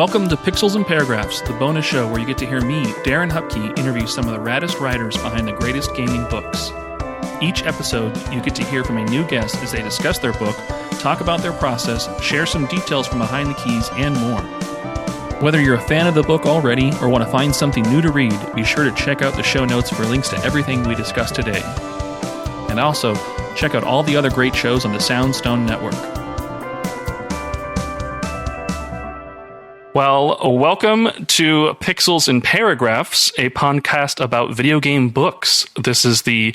Welcome to Pixels and Paragraphs, the bonus show where you get to hear me, Darren Hupke, interview some of the raddest writers behind the greatest gaming books. Each episode, you get to hear from a new guest as they discuss their book, talk about their process, share some details from behind the keys, and more. Whether you're a fan of the book already or want to find something new to read, be sure to check out the show notes for links to everything we discussed today. And also, check out all the other great shows on the Soundstone Network. Well, welcome to Pixels and Paragraphs, a podcast about video game books. This is the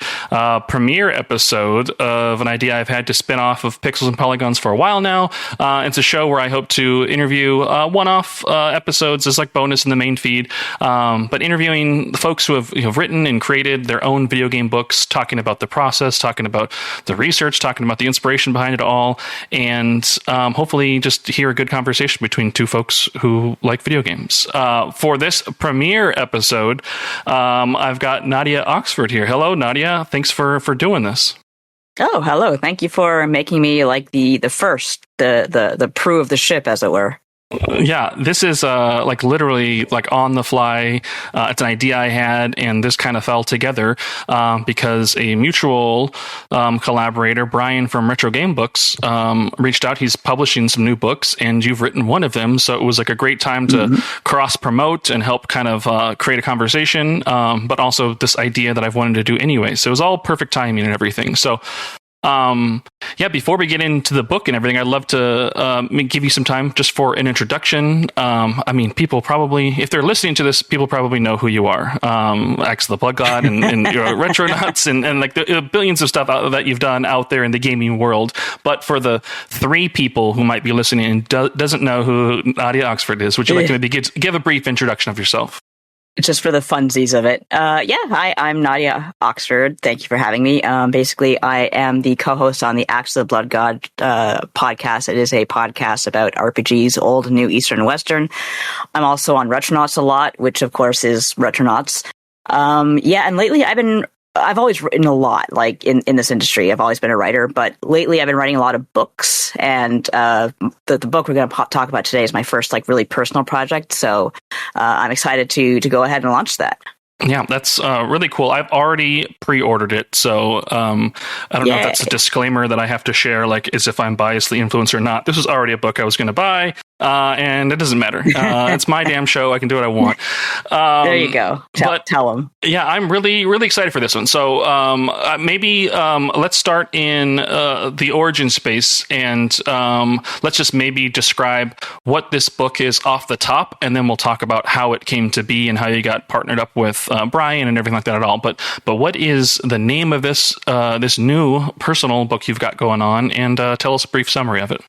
premiere episode of an idea I've had to spin off of Pixels and Polygons for a while now. It's a show where I hope to interview one-off episodes as like bonus in the main feed, but interviewing the folks who have written and created their own video game books, talking about the process, talking about the research, talking about the inspiration behind it all, and hopefully just hear a good conversation between two folks who like video games. For this premiere episode, I've got Nadia Oxford here. Hello, Nadia. Thanks for doing this. Oh, hello. Thank you for making me like the first, the crew of the ship, as it were. Yeah, this is like literally like on the fly. It's an idea I had, and this kind of fell together because a mutual collaborator, Brian from Retro Game Books, reached out. He's publishing some new books, and you've written one of them. So it was like a great time to cross promote and help kind of create a conversation, but also this idea that I've wanted to do anyway. So it was all perfect timing and everything. So before we get into the book and everything, I'd love to give you some time just for an introduction. I mean, people probably, if they're listening to this, people probably know who you are. Axe the Blood God and Retronauts and like the billions of stuff that you've done out there in the gaming world. But for the three people who might be listening and doesn't know who Nadia Oxford is, would you like to maybe give a brief introduction of yourself? Just for the funsies of it. Hi, I'm Nadia Oxford. Thank you for having me. Basically, I am the co-host on the Axe the Blood God podcast. It is a podcast about RPGs, old, new, Eastern, and Western. I'm also on Retronauts a lot, which of course is Retronauts. And lately I've always written a lot, like in this industry. I've always been a writer, but lately I've been writing a lot of books, and the book we're going to talk about today is my first like really personal project. So I'm excited to go ahead and launch that. Yeah, that's really cool. I've already pre-ordered it, so I don't know if that's a disclaimer that I have to share, like as if I'm biasly influenced or not. This was already a book I was going to buy, and it doesn't matter. It's my damn show. I can do what I want. There you go. Tell them. Yeah, I'm really, really excited for this one. So maybe let's start in the origin space, and let's just maybe describe what this book is off the top, and then we'll talk about how it came to be and how you got partnered up with Brian and everything like that at all. But what is the name of this this new personal book you've got going on? And tell us a brief summary of it.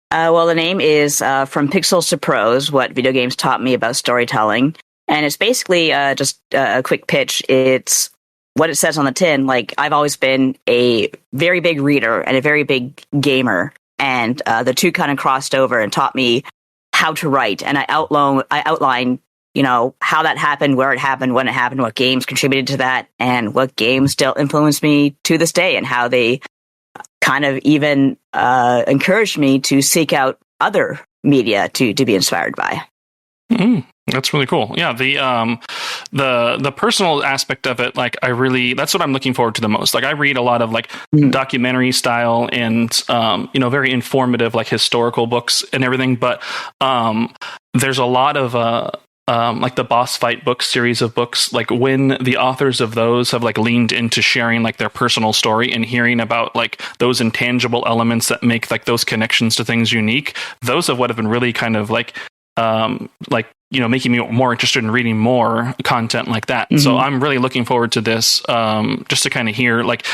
The name is From Pixels to Prose, What Video Games Taught Me About Storytelling. And it's basically just a quick pitch. It's what it says on the tin. Like, I've always been a very big reader and a very big gamer. And the two kind of crossed over and taught me how to write. And I outline how that happened, where it happened, when it happened, what games contributed to that, and what games still influence me to this day, and how they kind of even encouraged me to seek out other media to be inspired by. That's really cool. Yeah, the personal aspect of it, like that's what I'm looking forward to the most. Like I read a lot of like documentary style and very informative like historical books and everything, but there's a lot of like the Boss Fight book series of books, like when the authors of those have like leaned into sharing like their personal story and hearing about like those intangible elements that make like those connections to things unique, those are what have been really kind of like making me more interested in reading more content like that. So I'm really looking forward to this, just to kind of hear like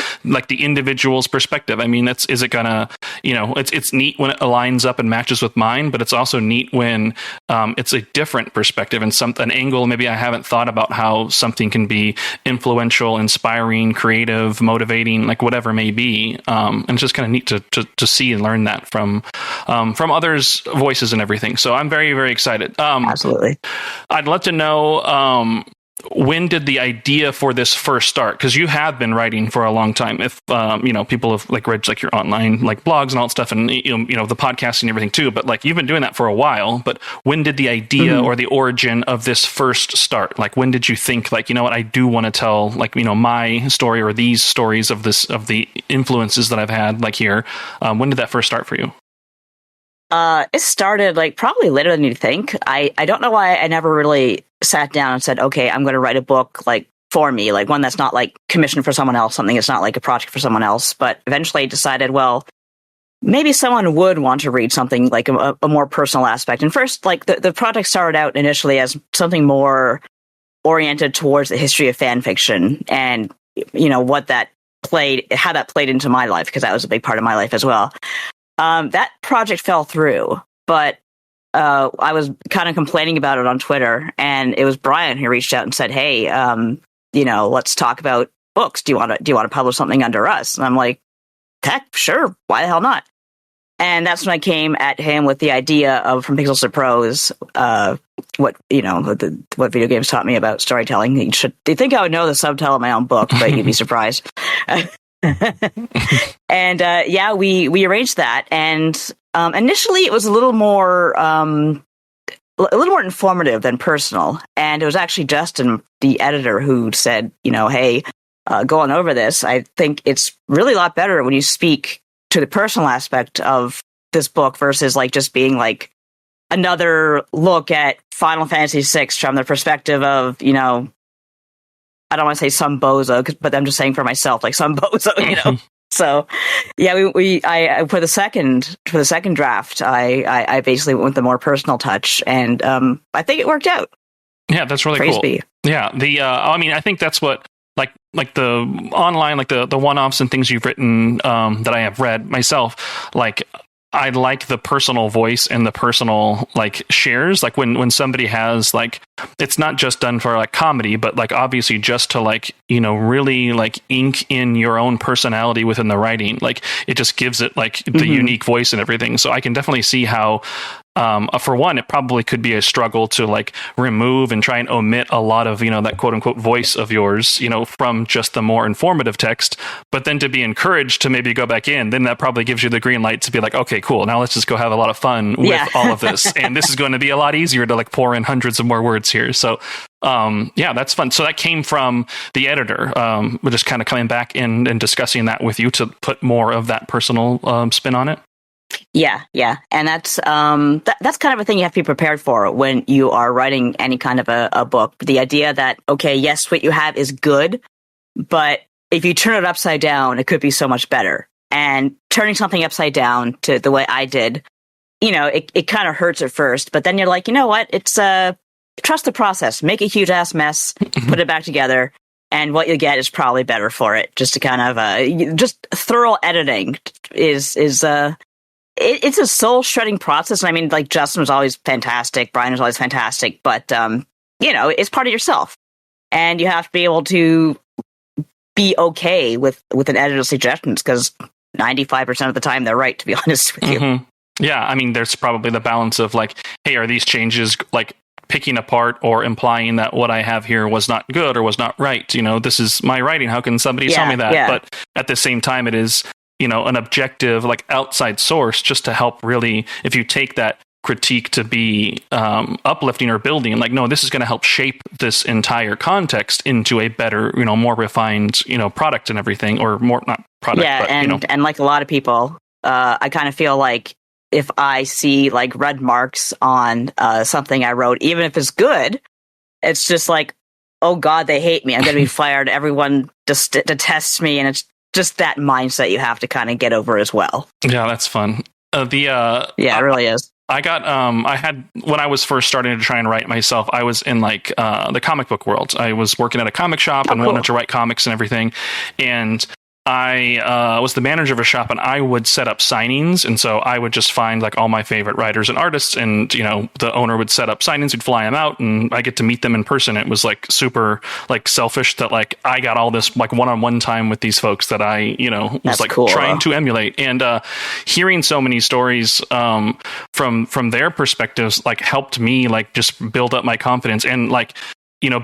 the individual's perspective. I mean, is it gonna, it's neat when it aligns up and matches with mine, but it's also neat when it's a different perspective and an angle maybe I haven't thought about how something can be influential, inspiring, creative, motivating, like whatever it may be. And it's just kind of neat to see and learn that from others' voices and everything. So I'm very, very excited. Absolutely. I'd love to know when did the idea for this first start? Because you have been writing for a long time. If people have like read like your online like blogs and all that stuff, and the podcasting and everything too. But like you've been doing that for a while. But when did the idea or the origin of this first start? Like when did you think like, you know what, I do want to tell like my story or these stories of the influences that I've had like here? When did that first start for you? It started like probably later than you think. I don't know why I never really sat down and said, okay, I'm going to write a book like for me, like one that's not like commissioned for someone else, something that's not like a project for someone else. But eventually I decided, well, maybe someone would want to read something like a more personal aspect. And first, like the project started out initially as something more oriented towards the history of fan fiction and, what that how that played into my life, because that was a big part of my life as well. That project fell through, but I was kind of complaining about it on Twitter, and it was Brian who reached out and said, "Hey, let's talk about books. Do you want to publish something under us?" And I'm like, "Heck, sure. Why the hell not?" And that's when I came at him with the idea of From Pixels to Prose. What video games taught me about storytelling. You'd think I would know the subtitle of my own book, but you'd be surprised. And we arranged that, and initially it was a little more informative than personal. And it was actually Justin, the editor, who said, hey, going over this, I think it's really a lot better when you speak to the personal aspect of this book versus like just being like another look at Final Fantasy VI from the perspective of, I don't want to say some bozo, but I'm just saying for myself, like some bozo, So, yeah, I for the second draft, I basically went with the more personal touch, and I think it worked out. Yeah, that's really Praise cool. be. Yeah, I think that's what like the online, like the one-offs and things you've written that I have read myself, like. I like the personal voice and the personal like shares, like when somebody has like, it's not just done for like comedy, but like obviously just to like, really like ink in your own personality within the writing. Like it just gives it like the unique voice and everything. So I can definitely see how, for one, it probably could be a struggle to like remove and try and omit a lot of, that quote unquote voice of yours, from just the more informative text, but then to be encouraged to maybe go back in, then that probably gives you the green light to be like, okay, cool. Now let's just go have a lot of fun with all of this. And this is going to be a lot easier to like pour in hundreds of more words here. So, that's fun. So that came from the editor. We're just kind of coming back in and discussing that with you to put more of that personal spin on it. Yeah, and that's that's kind of a thing you have to be prepared for when you are writing any kind of a book. The idea that, okay, yes, what you have is good, but if you turn it upside down, it could be so much better. And turning something upside down to the way I did, it kind of hurts at first, but then you're like, you know what? It's trust the process, make a huge ass mess, put it back together, and what you get is probably better for it. Just to kind of just thorough editing is it's a soul-shredding process. And I mean, like, Justin was always fantastic. Brian was always fantastic. But, it's part of yourself. And you have to be able to be okay with an editor's suggestions, because 95% of the time they're right, to be honest with you. Yeah, I mean, there's probably the balance of, like, hey, are these changes, like, picking apart or implying that what I have here was not good or was not right? This is my writing. How can somebody tell me that? Yeah. But at the same time, it is... an objective, like outside source, just to help really, if you take that critique to be uplifting or building, like, no, this is going to help shape this entire context into a better, more refined, product and everything, or more, not product. Yeah, but, and like a lot of people, I kind of feel like if I see like red marks on something I wrote, even if it's good, it's just like, oh God, they hate me. I'm going to be fired. Everyone just detests me, and it's just that mindset you have to kind of get over as well. Yeah, that's fun. It really is. I got, I had, when I was first starting to try and write myself, I was in like the comic book world. I was working at a comic shop and wanted to write comics and everything. And I was the manager of a shop, and I would set up signings. And so I would just find like all my favorite writers and artists, and, the owner would set up signings, we'd fly them out, and I get to meet them in person. It was like super like selfish that like I got all this like one-on-one time with these folks that I, was That's like cool, trying to emulate. And hearing so many stories from their perspectives, like helped me like just build up my confidence. And like,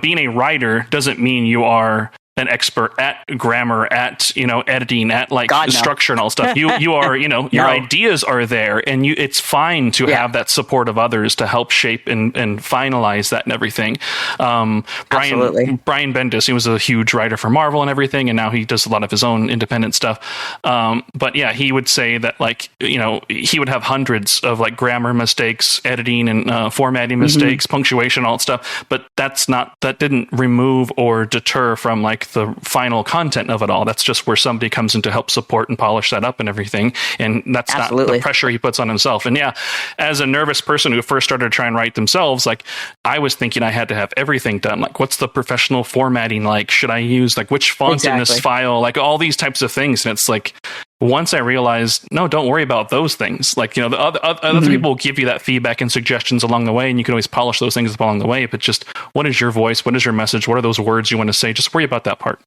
being a writer doesn't mean you are an expert at grammar, at editing, at like God, no. structure and all stuff. You are your No. ideas are there, and it's fine to have that support of others to help shape and finalize that and everything. Brian Bendis, he was a huge writer for Marvel and everything, and now he does a lot of his own independent stuff. But yeah, he would say that like he would have hundreds of like grammar mistakes, editing and formatting mistakes, punctuation, all that stuff. But that didn't remove or deter from like the final content of it all. That's just where somebody comes in to help support and polish that up and everything. And that's not the pressure he puts on himself. And yeah, as a nervous person who first started to try and write themselves, like I was thinking I had to have everything done. Like, what's the professional formatting? Like, should I use like which font in this file? Like all these types of things. And it's like, once I realized, no, don't worry about those things. Like, the other people will give you that feedback and suggestions along the way, and you can always polish those things along the way. But just what is your voice? What is your message? What are those words you want to say? Just worry about that part.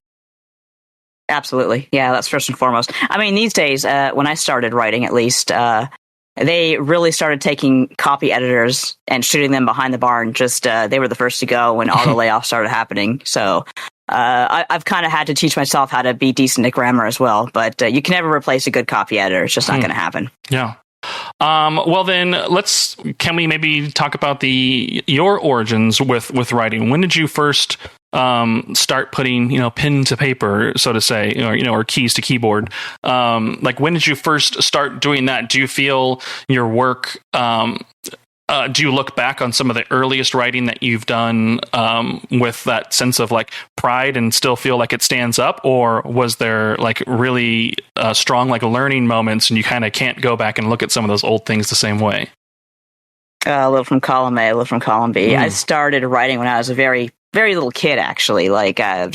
Absolutely. Yeah, that's first and foremost. I mean, these days, when I started writing, at least, they really started taking copy editors and shooting them behind the barn. Just they were the first to go when all the layoffs started happening. So I've kind of had to teach myself how to be decent at grammar as well. But you can never replace a good copy editor. It's just not going to happen. Yeah. Well, then can we maybe talk about your origins with writing? When did you first start putting, pen to paper, so to say, or keys to keyboard? Like, when did you first start doing that? Do you feel your work, do you look back on some of the earliest writing that you've done with that sense of like pride and still feel like it stands up? Or was there like really strong like learning moments and you kind of can't go back and look at some of those old things the same way? A little from column A, a little from column B. I started writing when I was a very, very little kid, actually. Like I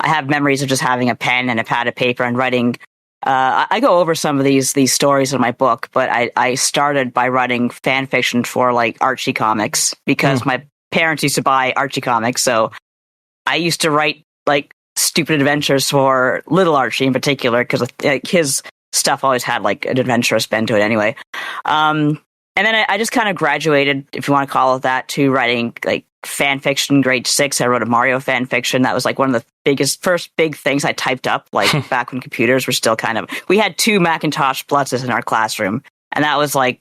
have memories of just having a pen and a pad of paper and writing. I go over some of these stories in my book, but I started by writing fan fiction for like Archie comics because my parents used to buy Archie comics. So I used to write like stupid adventures for little Archie in particular because like, his stuff always had like an adventurous bend to it anyway. And then I just kind of graduated, if you want to call it that, to writing like fan fiction. Grade 6, I wrote a Mario fan fiction. That was like one of the first big things I typed up, like back when computers were still we had 2 Macintosh Pluses in our classroom, and that was like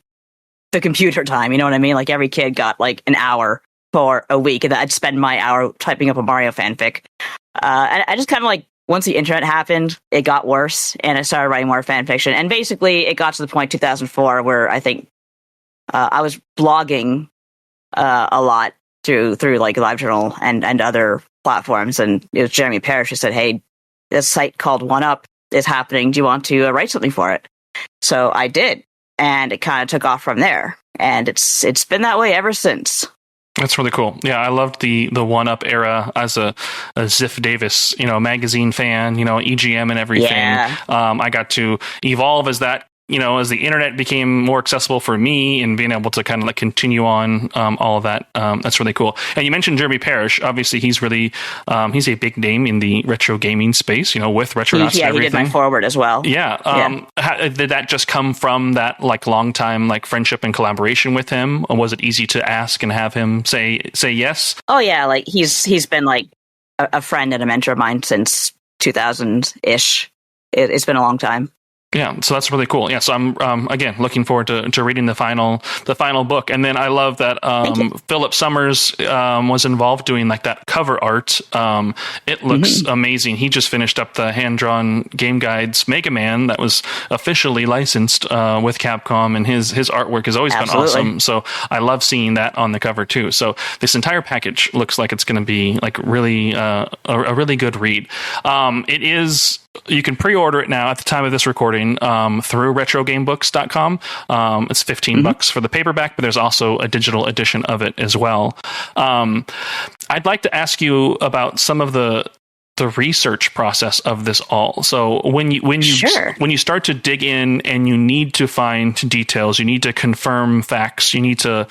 the computer time. You know what I mean? Like every kid got like an hour for a week, and I'd spend my hour typing up a Mario fanfic. And I just kind of like, once the internet happened, it got worse, and I started writing more fan fiction. And basically, it got to the point 2004 where I think I was blogging a lot through like LiveJournal and other platforms, and it was Jeremy Parrish who said, "Hey, this site called One Up is happening. Do you want to write something for it?" So I did, and it kind of took off from there, and it's been that way ever since. That's really cool. Yeah, I loved the One Up era as a Ziff Davis, magazine fan, EGM and everything. Yeah. I got to evolve as that. As the internet became more accessible for me and being able to kind of like continue on all of that, that's really cool. And you mentioned Jeremy Parrish. Obviously, he's really he's a big name in the retro gaming space. With Retronauts and everything. He did my forward as well. Yeah. Did that just come from that like long time like friendship and collaboration with him? Or was it easy to ask and have him say yes? Oh yeah, like he's been like a friend and a mentor of mine since 2000-ish. It's been a long time. Yeah, so that's really cool. Yeah, so I'm again looking forward to reading the final book, and then I love that Philip Summers was involved doing like that cover art. It looks amazing. He just finished up the hand-drawn Game Guides Mega Man that was officially licensed with Capcom, and his artwork has always been awesome. So I love seeing that on the cover too. So this entire package looks like it's going to be like really a really good read. It is. You can pre-order it now at the time of this recording through retrogamebooks.com. It's $15 for the paperback, but there's also a digital edition of it as well. I'd like to ask you about some of the research process of this all. So when you start to dig in and you need to find details, you need to confirm facts, you need to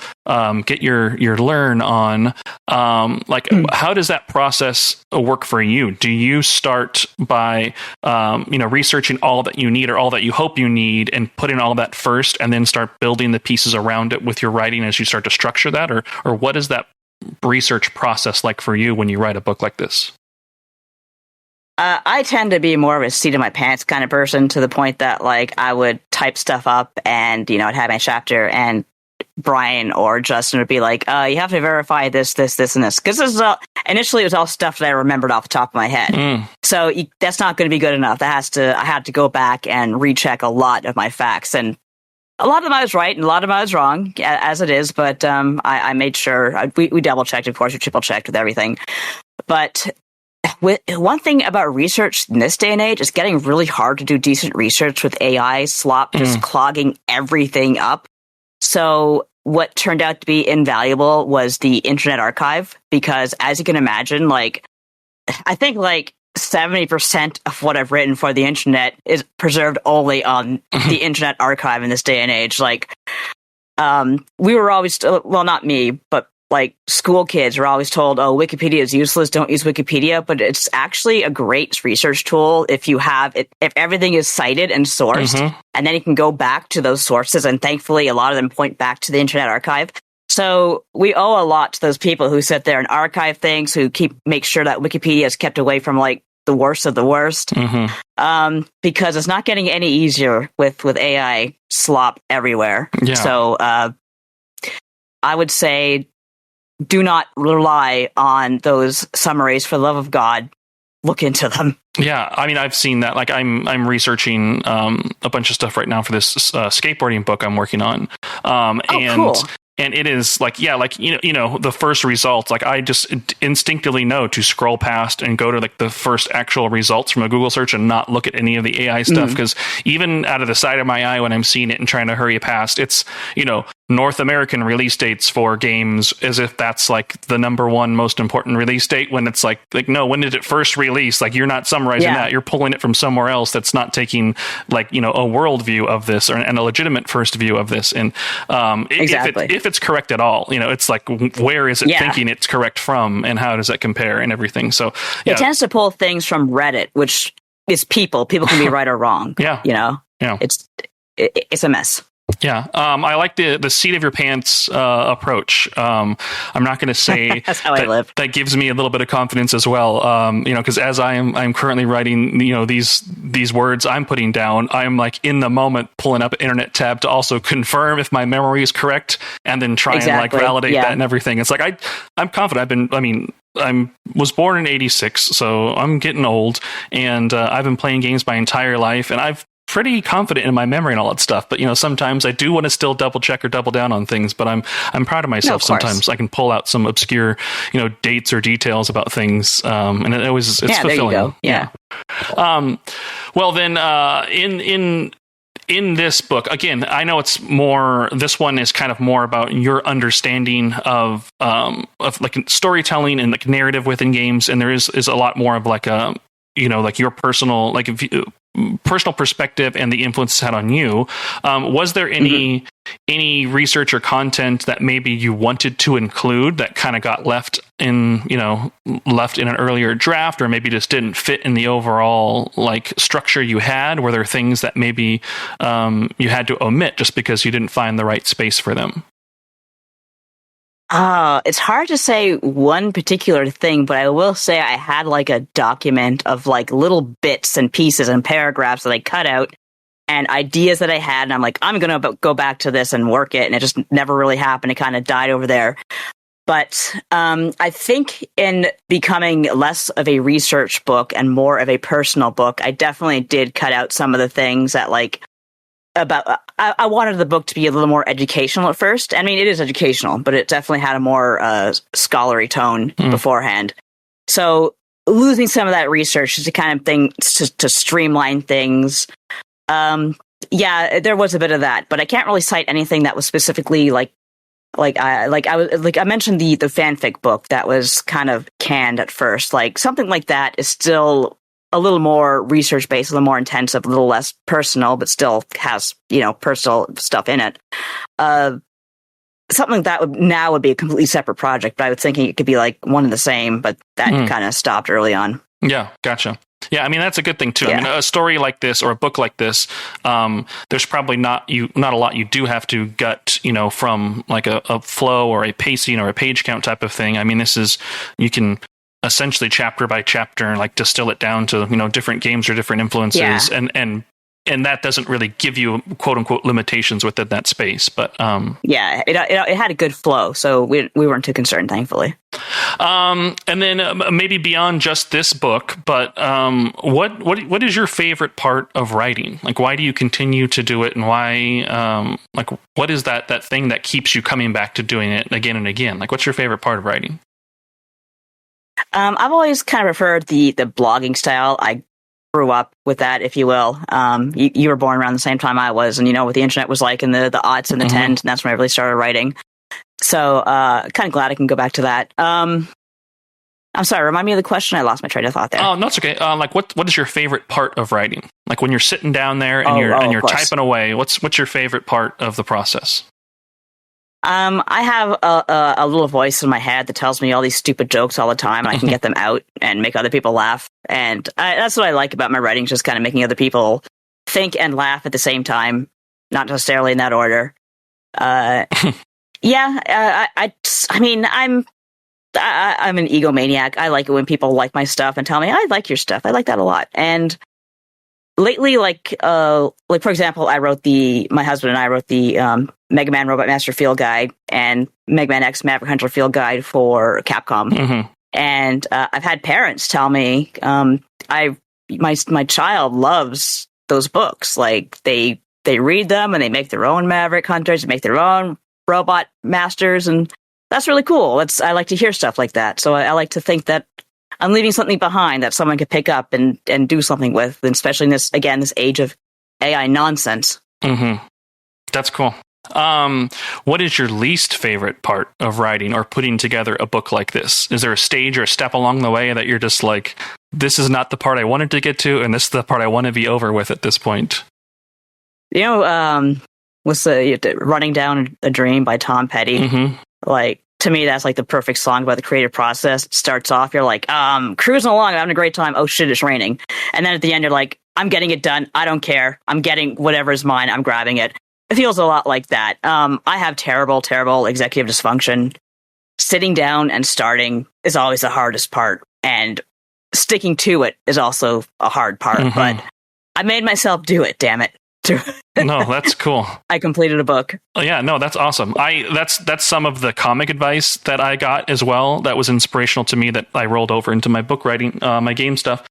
get your learn on, how does that process work for you? Do you start by researching all that you need or all that you hope you need and putting all that first and then start building the pieces around it with your writing as you start to structure that, or what does that research process like for you when you write a book like this? I tend to be more of a seat of my pants kind of person, to the point that like I would type stuff up and, I'd have my chapter, and Brian or Justin would be like, you have to verify this, and this. Because this is initially it was all stuff that I remembered off the top of my head. So that's not going to be good enough. I had to go back and recheck a lot of my facts. And a lot of them I was right and a lot of them I was wrong, as it is. But I made sure, we double checked, of course, we triple checked with everything. But one thing about research in this day and age is getting really hard to do decent research with AI slop just clogging everything up. So what turned out to be invaluable was the Internet Archive, because as you can imagine, like I think like 70% of what I've written for the internet is preserved only on the Internet Archive in this day and age. Like we were always, well, not me, but like school kids are always told, oh, Wikipedia is useless, don't use Wikipedia, but it's actually a great research tool if you have it, if everything is cited and sourced, and then you can go back to those sources, and thankfully a lot of them point back to the Internet Archive. So we owe a lot to those people who sit there and archive things, who make sure that Wikipedia is kept away from like the worst of the worst, because it's not getting any easier with AI slop everywhere. Yeah. So I would say, do not rely on those summaries. For the love of God, look into them. Yeah, I mean, I've seen that. Like, I'm researching a bunch of stuff right now for this skateboarding book I'm working on. Cool. And it is like, yeah, like, the first results, like I just instinctively know to scroll past and go to like the first actual results from a Google search and not look at any of the AI stuff. Because even out of the side of my eye when I'm seeing it and trying to hurry past, it's, North American release dates for games, as if that's like the number one most important release date, when it's like no, when did it first release? Like, you're not summarizing that, you're pulling it from somewhere else that's not taking like, a world view of this and a legitimate first view of this. And exactly. if it's correct at all, it's like, where is it thinking it's correct from, and how does that compare and everything? So it tends to pull things from Reddit, which is people can be right or wrong. It's a mess. Yeah, I like the seat of your pants approach. I'm not going to say that's how I live. That gives me a little bit of confidence as well. Because as I'm currently writing, these words I'm putting down, I'm like in the moment pulling up an internet tab to also confirm if my memory is correct, and then try and like validate that and everything. It's like I'm confident. I was born in '86, so I'm getting old, and I've been playing games my entire life, and I've pretty confident in my memory and all that stuff, but sometimes I do want to still double check or double down on things. But I'm proud of myself. Sometimes I can pull out some obscure dates or details about things, and it's fulfilling. There you go. Yeah. Well then, in this book, again, I know it's more. This one is kind of more about your understanding of like storytelling and like narrative within games, and there is a lot more of like a like your personal personal perspective and the influence it's had on you. Was there any research or content that maybe you wanted to include that kind of got left in an earlier draft, or maybe just didn't fit in the overall like structure you had? Were there things that maybe you had to omit just because you didn't find the right space for them? It's hard to say one particular thing, but I will say I had like a document of like little bits and pieces and paragraphs that I cut out, and ideas that I had, and I'm like, I'm going to go back to this and work it, and it just never really happened. It kind of died over there. But I think in becoming less of a research book and more of a personal book, I definitely did cut out some of the things that like I wanted the book to be a little more educational at first. I mean, it is educational, but it definitely had a more scholarly tone beforehand. So losing some of that research is the kind of thing to streamline things. There was a bit of that, but I can't really cite anything that was specifically I mentioned the fanfic book that was kind of canned at first. Like something like that is still a little more research based, a little more intensive, a little less personal, but still has, personal stuff in it. Something like that would be a completely separate project, but I was thinking it could be like one and the same, but that kind of stopped early on. Yeah, gotcha. Yeah, I mean that's a good thing too. Yeah. I mean, a story like this or a book like this, there's probably not a lot you do have to gut, from like a flow or a pacing or a page count type of thing. I mean, you can essentially chapter by chapter like distill it down to different games or different influences, and that doesn't really give you quote unquote limitations within that space. But it had a good flow, so we weren't too concerned, thankfully. And then maybe beyond just this book, but what is your favorite part of writing? Like, why do you continue to do it, and why what is that thing that keeps you coming back to doing it again and again? Like, what's your favorite part of writing? I've always kind of preferred the blogging style. I grew up with that, if you will. You were born around the same time I was, and what the internet was like in the aughts and the tens, and that's when I really started writing. So kind of glad I can go back to that. I'm sorry, remind me of the question. I lost my train of thought there. Oh, no, it's okay. Like, what is your favorite part of writing? Like when you're sitting down there and you're typing away, what's your favorite part of the process? I have a little voice in my head that tells me all these stupid jokes all the time, and I can get them out and make other people laugh. And that's what I like about my writing, just kind of making other people think and laugh at the same time, not necessarily in that order. I mean, I'm an egomaniac. I like it when people like my stuff and tell me, I like your stuff. I like that a lot. And lately, like for example, my husband and I wrote the Mega Man Robot Master Field Guide and Mega Man X Maverick Hunter Field Guide for Capcom. Mm-hmm. And I've had parents tell me, my child loves those books. Like they read them and they make their own Maverick Hunters, make their own Robot Masters, and that's really cool. I like to hear stuff like that. So I like to think that I'm leaving something behind that someone could pick up and do something with, and especially in this age of AI nonsense. Mm-hmm. That's cool. What is your least favorite part of writing or putting together a book like this? Is there a stage or a step along the way that you're just like, this is not the part I wanted to get to, and this is the part I want to be over with at this point? What's the Running Down a Dream by Tom Petty? Mm-hmm. Like, to me, that's like the perfect song about the creative process. It starts off, you're like, cruising along, I'm having a great time. Oh shit, it's raining. And then at the end, you're like, I'm getting it done. I don't care. I'm getting whatever's mine. I'm grabbing it. It feels a lot like that. I have terrible, terrible executive dysfunction. Sitting down and starting is always the hardest part. And sticking to it is also a hard part. Mm-hmm. But I made myself do it, damn it. No, that's cool. I completed a book. Oh, yeah, no, that's awesome. That's some of the comic advice that I got as well. That was inspirational to me that I rolled over into my book writing, my game stuff.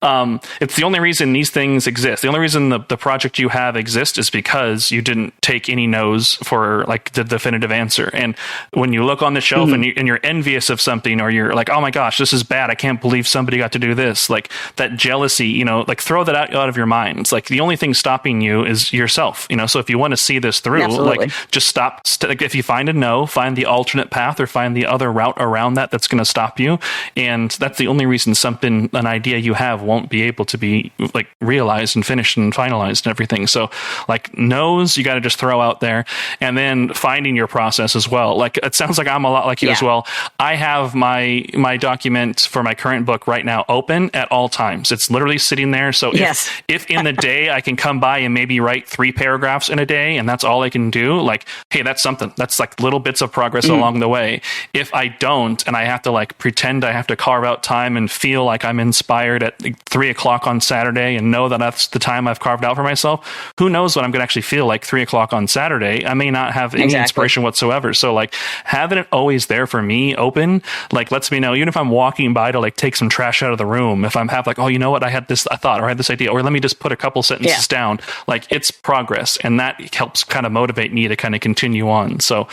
It's the only reason these things exist. The only reason the project you have exists is because you didn't take any no's for like the definitive answer. And when you look on the shelf and you're envious of something, or you're like, oh my gosh, this is bad. I can't believe somebody got to do this. Like that jealousy, like throw that out of your mind. It's like the only thing stopping you is yourself, so if you want to see this through, Absolutely. Like just stop. Like if you find a no, find the alternate path or find the other route around that's going to stop you. And that's the only reason an idea you have won't be able to be like realized and finished and finalized and everything. So like no's, you got to just throw out there, and then finding your process as well. Like it sounds like I'm a lot like you as well. I have my document for my current book right now open at all times. It's literally sitting there. So if in the day I can come by and maybe write 3 paragraphs in a day and that's all I can do, like, hey, that's something. That's like little bits of progress along the way. If I don't, and I have to like pretend I have to carve out time and feel like I'm inspired at 3:00 on Saturday and know that that's the time I've carved out for myself, who knows what I'm going to actually feel like 3:00 on Saturday. I may not have any inspiration whatsoever. So like having it always there for me open, like lets me know, even if I'm walking by to like take some trash out of the room, if I'm like, oh, you know what, I had this thought, or I had this idea, or let me just put a couple sentences down, like it's progress, and that helps kind of motivate me to kind of continue on. So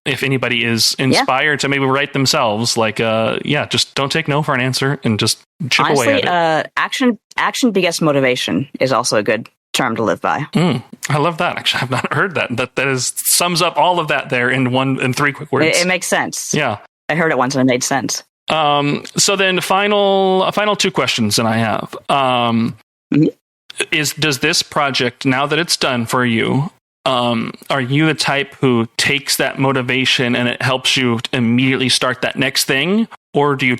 if anybody is inspired to maybe write themselves, like just don't take no for an answer and just chip away at it. Action begets motivation is also a good term to live by. I love that. Actually, I've not heard that. That sums up all of that there in 3 quick words. It makes sense. Yeah, I heard it once and it made sense. So then final 2 questions that I have. Does this project, now that it's done for you, are you the type who takes that motivation and it helps you immediately start that next thing? or do you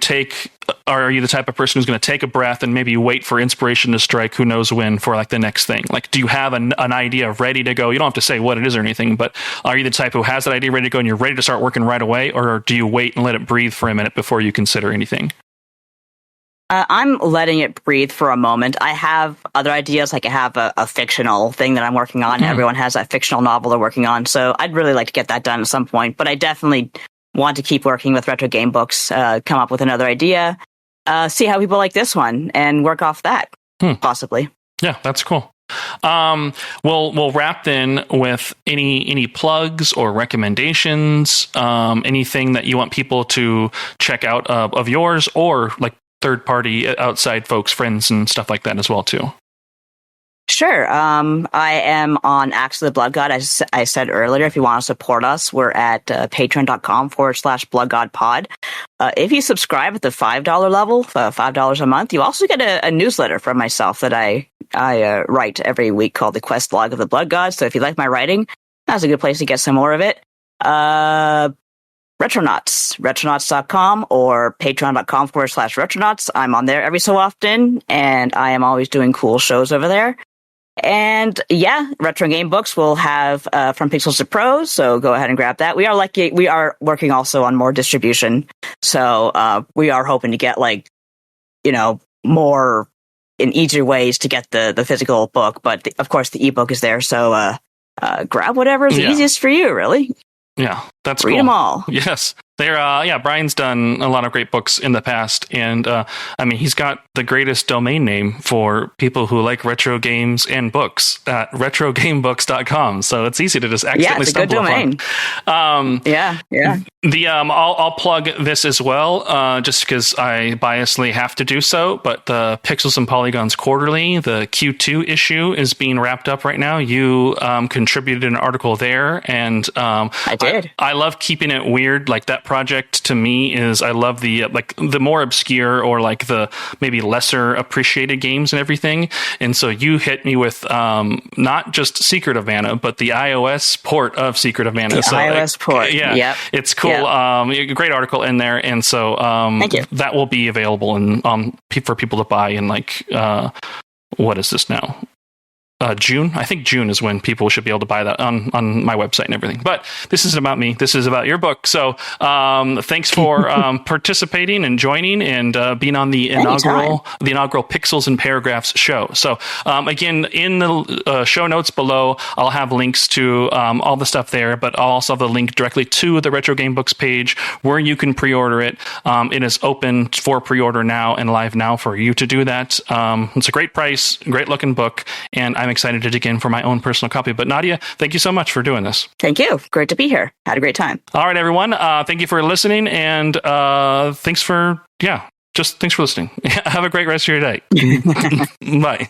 are you the type of person who's going to take a breath and maybe wait for inspiration to strike who knows when for like the next thing? Like, do you have an idea ready to go? You don't have to say what it is or anything, but are you the type who has that idea ready to go and you're ready to start working right away, or do you wait and let it breathe for a minute before you consider anything? I'm letting it breathe for a moment. I have other ideas, like I have a fictional thing that I'm working on. Everyone has a fictional novel they're working on, so I'd really like to get that done at some point. But I definitely want to keep working with retro game books, come up with another idea, see how people like this one, and work off that, possibly. Yeah, that's cool. We'll wrap then with any plugs or recommendations, anything that you want people to check out of yours, or like third party outside folks, friends and stuff like that as well too. Sure. I am on Axe of the Blood God. As I said earlier, if you want to support us, we're at patreon.com/bloodgodpod. If you subscribe at the $5 level, $5 a month, you also get a newsletter from myself that I write every week called the Quest Log of the Blood God. So if you like my writing, that's a good place to get some more of it. retronauts.com or patreon.com/retronauts. I'm on there every so often, and I am always doing cool shows over there. And yeah, Retro Game Books will have From Pixels to Prose, so go ahead and grab that. We are working also on more distribution, so we are hoping to get more in easier ways to get the physical book, but of course the ebook is there, so grab whatever is easiest for you, really. Yeah, that's cool. Read them all. Yes. Brian's done a lot of great books in the past, and he's got the greatest domain name for people who like retro games and books at retrogamebooks.com. So it's easy to just accidentally stumble upon. Yeah, it's a good domain. Yeah. I'll plug this as well, just because I biasly have to do so. But the Pixels and Polygons Quarterly, the Q2 issue, is being wrapped up right now. You contributed an article there, and I did. I love keeping it weird. Like, that project to me is, I love the more obscure or like the maybe lesser appreciated games and everything. And so you hit me with not just Secret of Mana, but the iOS port of Secret of Mana. iOS port. Yeah, yep. It's cool. Yep. Great article in there, and so Thank you. That will be available for people to buy in what is this now? June. I think June is when people should be able to buy that on my website and everything. But this isn't about me. This is about your book. So thanks for participating and joining and being on the inaugural Pixels and Paragraphs show. So again, in the show notes below, I'll have links to all the stuff there, but I'll also have the link directly to the Retro Game Books page where you can pre-order it. It is open for pre-order now and live now for you to do that. It's a great price, great looking book, and I'm excited to dig in for my own personal copy. But Nadia, thank you so much for doing this. Thank you. Great to be here. Had a great time. All right, everyone. Thank you for listening, and thanks for listening. Have a great rest of your day. Bye.